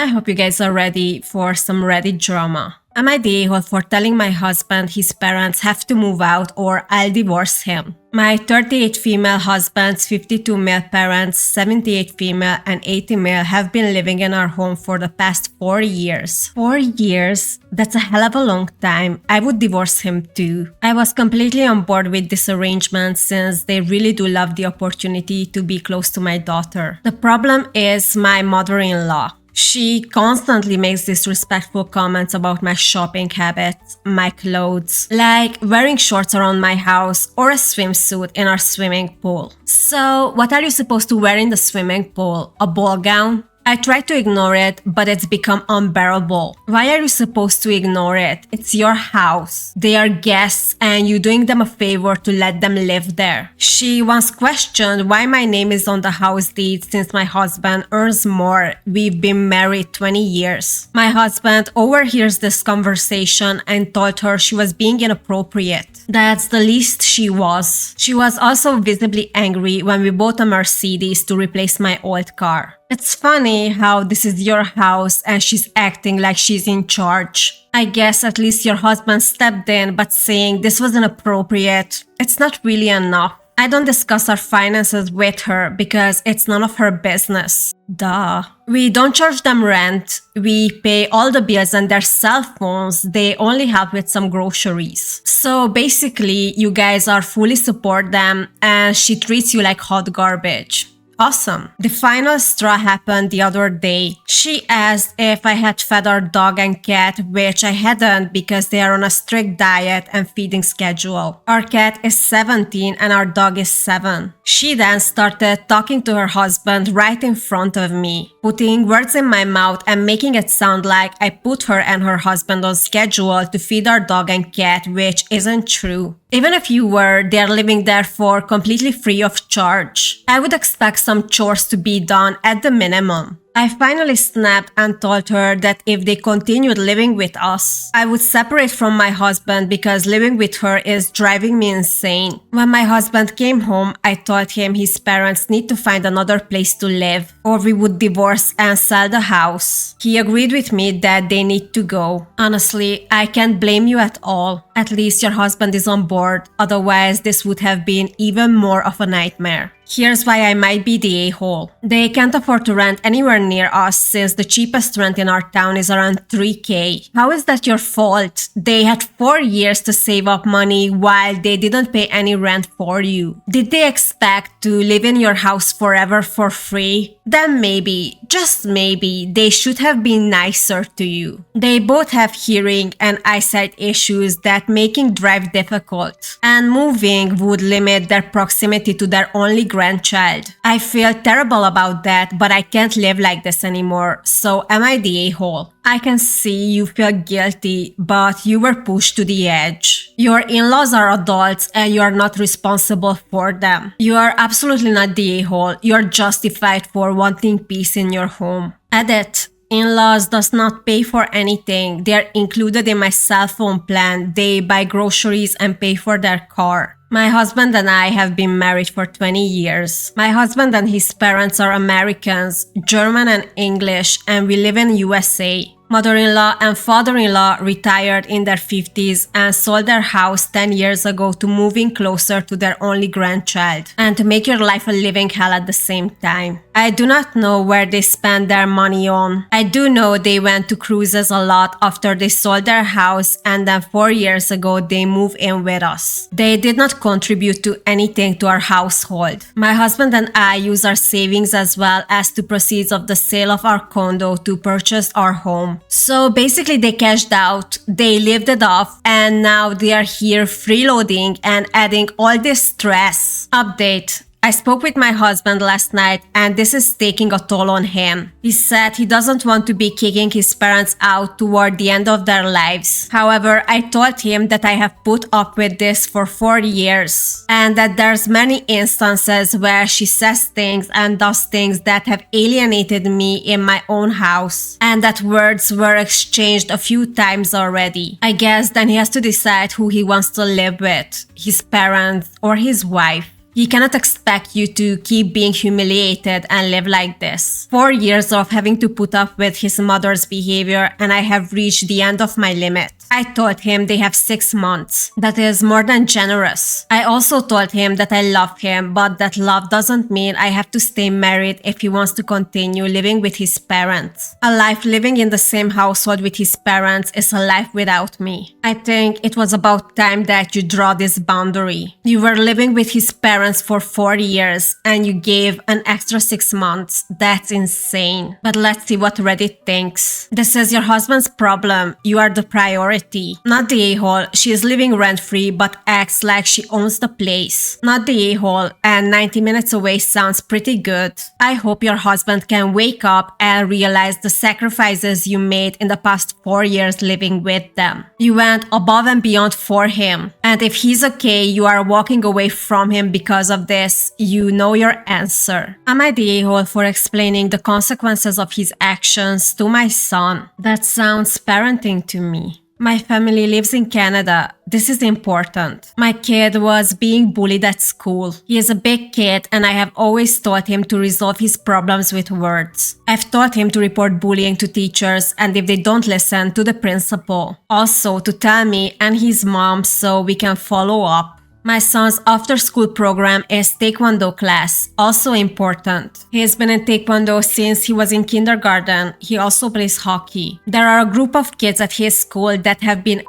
I hope you guys are ready for some Reddit drama. Am I the a-hole for telling my husband his parents have to move out or I'll divorce him? My 38 female husband's 52 male parents, 78 female and 80 male have been living in our home for the past 4 years. 4 years? That's a hell of a long time. I would divorce him too. I was completely on board with this arrangement since they really do love the opportunity to be close to my daughter. The problem is my mother-in-law. She constantly makes disrespectful comments about my shopping habits, my clothes, like wearing shorts around my house or a swimsuit in our swimming pool. So, what are you supposed to wear in the swimming pool? A ball gown? I try to ignore it, but it's become unbearable. Why are you supposed to ignore it? It's your house. They are guests and you're doing them a favor to let them live there. She once questioned why my name is on the house deed since my husband earns more. We've been married 20 years. My husband overhears this conversation and told her she was being inappropriate. That's the least she was. She was also visibly angry when we bought a Mercedes to replace my old car. It's funny how this is your house and she's acting like she's in charge. I guess at least your husband stepped in, but saying this was inappropriate, it's not really enough. I don't discuss our finances with her because it's none of her business. Duh. We don't charge them rent. We pay all the bills and their cell phones. They only help with some groceries. So basically, you guys are fully support them and she treats you like hot garbage. Awesome. The final straw happened the other day. She asked if I had fed our dog and cat, which I hadn't because they are on a strict diet and feeding schedule. Our cat is 17 and our dog is 7. She then started talking to her husband right in front of me, putting words in my mouth and making it sound like I put her and her husband on schedule to feed our dog and cat, which isn't true. Even if you were, they're living there for completely free of charge. I would expect some chores to be done at the minimum. I finally snapped and told her that if they continued living with us, I would separate from my husband because living with her is driving me insane. When my husband came home, I told him his parents need to find another place to live or we would divorce and sell the house. He agreed with me that they need to go. Honestly, I can't blame you at all. At least your husband is on board, otherwise this would have been even more of a nightmare. Here's why I might be the a-hole. They can't afford to rent anywhere near us since the cheapest rent in our town is around $3,000. How is that your fault? They had 4 years to save up money while they didn't pay any rent for you. Did they expect to live in your house forever for free? Then maybe, just maybe, they should have been nicer to you. They both have hearing and eyesight issues that making drive difficult, and moving would limit their proximity to their only grandchild. I feel terrible about that, but I can't live like this anymore, so am I the a-hole? I can see you feel guilty, but you were pushed to the edge. Your in-laws are adults and you are not responsible for them. You are absolutely not the a-hole. You are justified for wanting peace in your home. Edit. In-laws does not pay for anything. They are included in my cell phone plan. They buy groceries and pay for their car. My husband and I have been married for 20 years. My husband and his parents are Americans, German and English, and we live in USA. Mother-in-law and father-in-law retired in their 50s and sold their house 10 years ago to move in closer to their only grandchild and to make your life a living hell at the same time. I do not know where they spend their money on. I do know they went to cruises a lot after they sold their house and then 4 years ago they moved in with us. They did not contribute to anything to our household. My husband and I use our savings as well as the proceeds of the sale of our condo to purchase our home. So basically they cashed out, they lived it off, and now they are here freeloading and adding all this stress. Update. I spoke with my husband last night and this is taking a toll on him. He said he doesn't want to be kicking his parents out toward the end of their lives. However, I told him that I have put up with this for 4 years and that there's many instances where she says things and does things that have alienated me in my own house and that words were exchanged a few times already. I guess then he has to decide who he wants to live with, his parents or his wife. He cannot expect you to keep being humiliated and live like this. 4 years of having to put up with his mother's behavior, and I have reached the end of my limit. I told him they have 6 months. That is more than generous. I also told him that I love him, but that love doesn't mean I have to stay married if he wants to continue living with his parents. A life living in the same household with his parents is a life without me. I think it was about time that you draw this boundary. You were living with his parents for 4 years and you gave an extra 6 months. That's insane. But let's see what Reddit thinks. This is your husband's problem. You are the priority. Not the a-hole. She is living rent-free but acts like she owns the place. Not the a-hole, and 90 minutes away sounds pretty good. I hope your husband can wake up and realize the sacrifices you made in the past 4 years living with them. You went above and beyond for him. And if he's okay, you are walking away from him because of this, you know your answer. Am I the a-hole for explaining the consequences of his actions to my son? That sounds parenting to me. My family lives in Canada. This is important. My kid was being bullied at school. He is a big kid and I have always told him to resolve his problems with words. I've told him to report bullying to teachers and if they don't listen, to the principal. Also to tell me and his mom so we can follow up. My son's after-school program is Taekwondo class, also important. He's been in Taekwondo since he was in kindergarten. He also plays hockey. There are a group of kids at his school that have been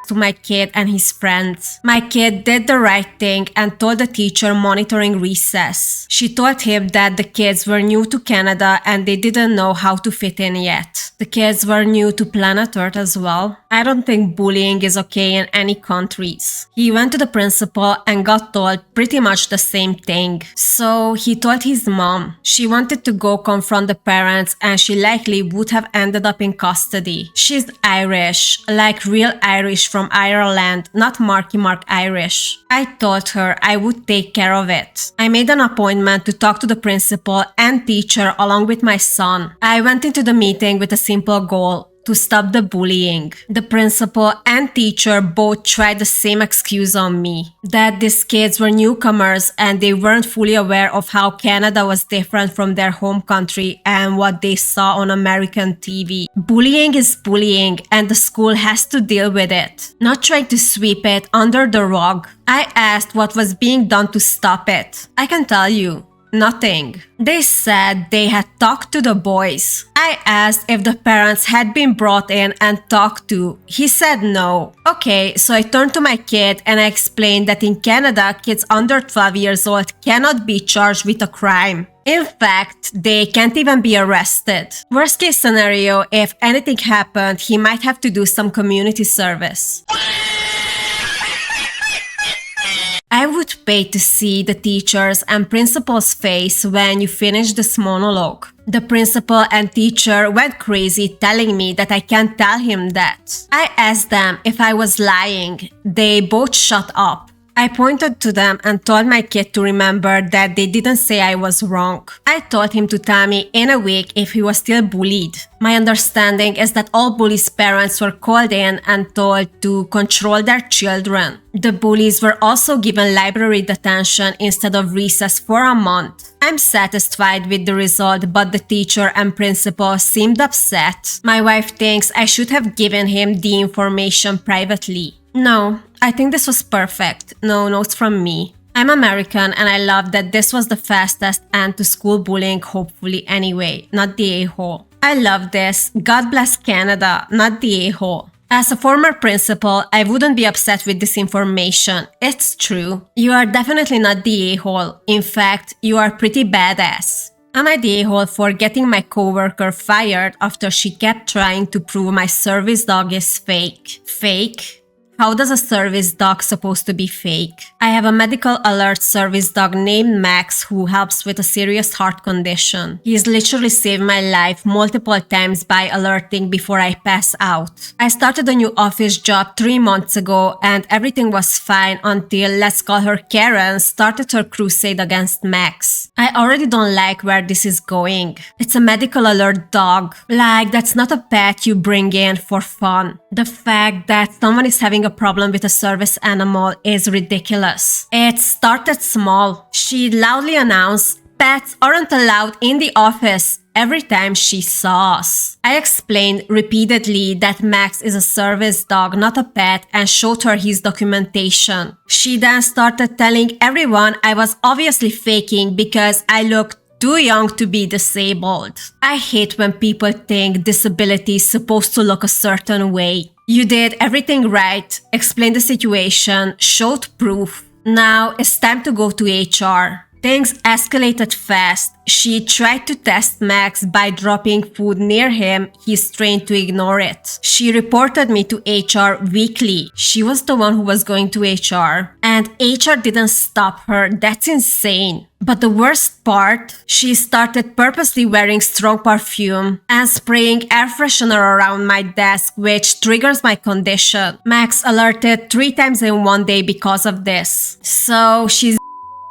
to my kid and his friends. My kid did the right thing and told the teacher monitoring recess. She told him that the kids were new to Canada and they didn't know how to fit in yet. The kids were new to planet Earth as well. I don't think bullying is okay in any countries. He went to the principal and got told pretty much the same thing. So he told his mom. She wanted to go confront the parents and she likely would have ended up in custody. She's Irish, like real Irish from Ireland, not Marky Mark Irish. I told her I would take care of it. I made an appointment to talk to the principal and teacher along with my son. I went into the meeting with a simple goal: to stop the bullying. The principal and teacher both tried the same excuse on me, that these kids were newcomers and they weren't fully aware of how Canada was different from their home country and what they saw on American TV. Bullying is bullying and the school has to deal with it, not trying to sweep it under the rug. I asked what was being done to stop it. I can tell you, nothing. They said they had talked to the boys. I asked if the parents had been brought in and talked to. He said no. Okay, so I turned to my kid and I explained that in Canada, kids under 12 years old cannot be charged with a crime. In fact, they can't even be arrested. Worst case scenario, if anything happened, he might have to do some community service. I would pay to see the teachers and principal's face when you finish this monologue. The principal and teacher went crazy telling me that I can't tell him that. I asked them if I was lying. They both shut up. I pointed to them and told my kid to remember that they didn't say I was wrong. I told him to tell me in a week if he was still bullied. My understanding is that all bullies' parents were called in and told to control their children. The bullies were also given library detention instead of recess for a month. I'm satisfied with the result, but the teacher and principal seemed upset. My wife thinks I should have given him the information privately. No, I think this was perfect. No notes from me. I'm American and I love that this was the fastest end to school bullying, hopefully anyway, not the a-hole. I love this. God bless Canada, not the a-hole. As a former principal, I wouldn't be upset with this information. It's true. You are definitely not the a-hole. In fact, you are pretty badass. Am I the a-hole for getting my coworker fired after she kept trying to prove my service dog is fake? Fake? How does a service dog supposed to be fake? I have a medical alert service dog named Max who helps with a serious heart condition. He's literally saved my life multiple times by alerting before I pass out. I started a new office job 3 months ago and everything was fine until, let's call her Karen, started her crusade against Max. I already don't like where this is going. It's a medical alert dog. Like, that's not a pet you bring in for fun. The fact that someone is having having a problem with a service animal is ridiculous. It started small. She loudly announced, "Pets aren't allowed in the office," every time she saw us. I explained repeatedly that Max is a service dog, not a pet, and showed her his documentation. She then started telling everyone I was obviously faking because I looked too young to be disabled. I hate when people think disability is supposed to look a certain way. You did everything right, explained the situation, showed proof. Now it's time to go to HR. Things escalated fast. She tried to test Max by dropping food near him. He's trained to ignore it. She reported me to HR weekly. She was the one who was going to HR. And HR didn't stop her. That's insane. But the worst part, she started purposely wearing strong perfume and spraying air freshener around my desk, which triggers my condition. Max alerted 3 times in one day because of this. So she's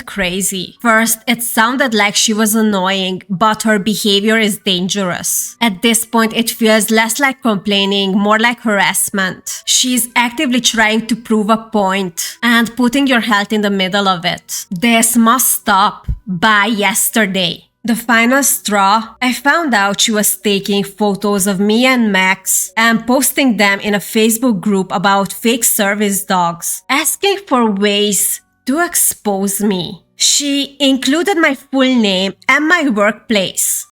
crazy. First, it sounded like she was annoying, but her behavior is dangerous. At this point, it feels less like complaining, more like harassment. She's actively trying to prove a point and putting your health in the middle of it. This must stop by yesterday. The final straw, I found out she was taking photos of me and Max and posting them in a Facebook group about fake service dogs, asking for ways to expose me. She included my full name and my workplace.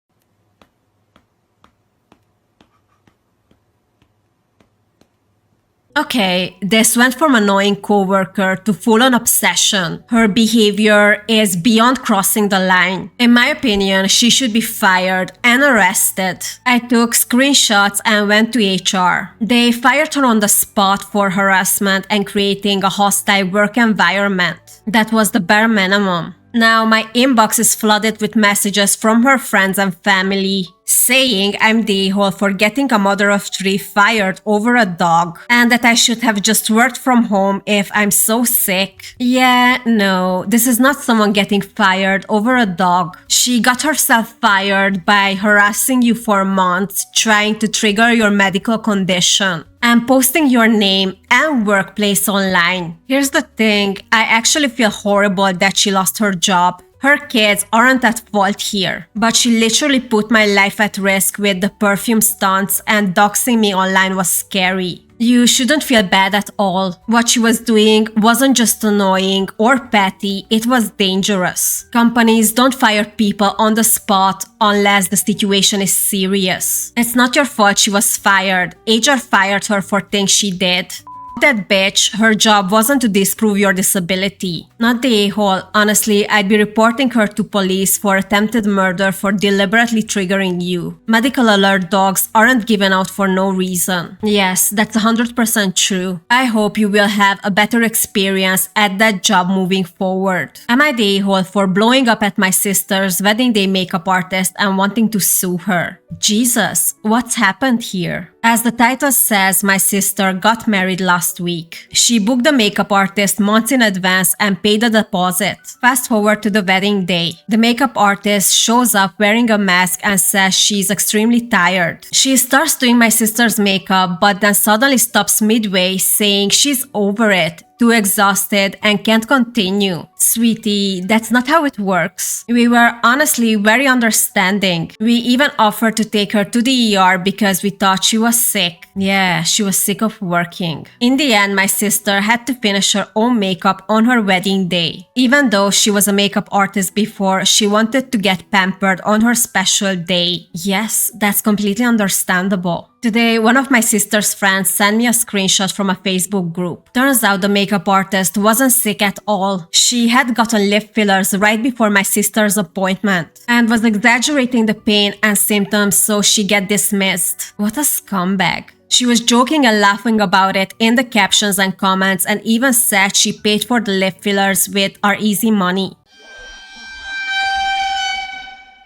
Okay, this went from annoying coworker to full-on obsession. Her behavior is beyond crossing the line. In my opinion, she should be fired and arrested. I took screenshots and went to HR. They fired her on the spot for harassment and creating a hostile work environment. That was the bare minimum. Now my inbox is flooded with messages from her friends and family saying I'm the a-hole for getting a mother of 3 fired over a dog and that I should have just worked from home if I'm so sick. Yeah, no, this is not someone getting fired over a dog. She got herself fired by harassing you for months, trying to trigger your medical condition and posting your name and workplace online. Here's the thing, I actually feel horrible that she lost her job. Her kids aren't at fault here, but she literally put my life at risk with the perfume stunts, and doxing me online was scary. You shouldn't feel bad at all. What she was doing wasn't just annoying or petty, it was dangerous. Companies don't fire people on the spot unless the situation is serious. It's not your fault she was fired. HR fired her for things she did. That bitch, her job wasn't to disprove your disability. Not the a-hole. Honestly, I'd be reporting her to police for attempted murder for deliberately triggering you. Medical alert dogs aren't given out for no reason. Yes, that's 100% true. I hope you will have a better experience at that job moving forward. Am I the a-hole for blowing up at my sister's wedding day makeup artist and wanting to sue her? Jesus, what's happened here? As the title says, my sister got married last week. She booked the makeup artist months in advance and paid a deposit. Fast forward to the wedding day. The makeup artist shows up wearing a mask and says she's extremely tired. She starts doing my sister's makeup but then suddenly stops midway saying she's over it, too exhausted and can't continue. Sweetie, that's not how it works. We were honestly very understanding. We even offered to take her to the ER because we thought she was sick. Yeah, she was sick of working. In the end, my sister had to finish her own makeup on her wedding day. Even though she was a makeup artist before, she wanted to get pampered on her special day. Yes, that's completely understandable. Today, one of my sister's friends sent me a screenshot from a Facebook group. Turns out the makeup artist wasn't sick at all. She had gotten lip fillers right before my sister's appointment and was exaggerating the pain and symptoms so she get dismissed. What a scumbag. She was joking and laughing about it in the captions and comments and even said she paid for the lip fillers with our easy money.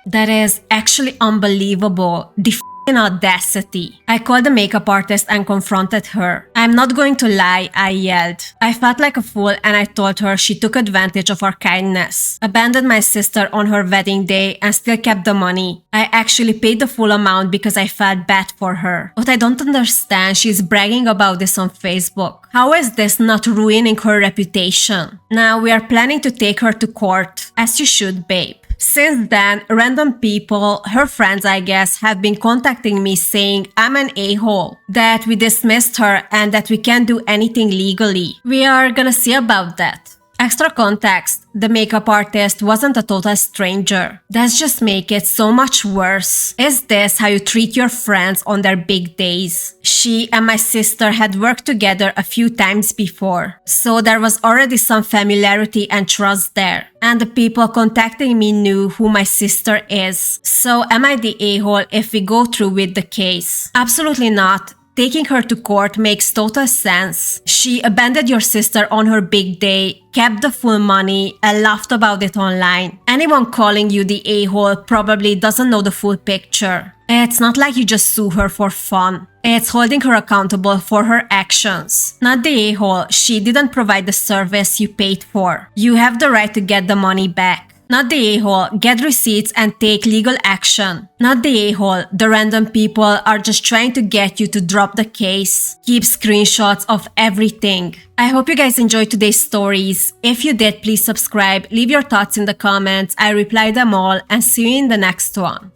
That is actually unbelievable. The audacity. I called the makeup artist and confronted her. I'm not going to lie, I yelled. I felt like a fool and I told her she took advantage of our kindness, abandoned my sister on her wedding day and still kept the money. I actually paid the full amount because I felt bad for her. What I don't understand, she's bragging about this on Facebook. How is this not ruining her reputation? Now we are planning to take her to court, as you should, babe. Since then, random people, her friends I guess, have been contacting me saying I'm an a-hole, that we dismissed her and that we can't do anything legally. We are gonna see about that. Extra context, the makeup artist wasn't a total stranger. That's just make it so much worse. Is this how you treat your friends on their big days? She and my sister had worked together a few times before, so there was already some familiarity and trust there. And the people contacting me knew who my sister is. So am I the a-hole if we go through with the case? Absolutely not. Taking her to court makes total sense. She abandoned your sister on her big day, kept the full money, and laughed about it online. Anyone calling you the a-hole probably doesn't know the full picture. It's not like you just sue her for fun. It's holding her accountable for her actions. Not the a-hole, she didn't provide the service you paid for. You have the right to get the money back. Not the a-hole, get receipts and take legal action. Not the a-hole, the random people are just trying to get you to drop the case. Keep screenshots of everything. I hope you guys enjoyed today's stories. If you did, please subscribe, leave your thoughts in the comments, I reply them all, and see you in the next one.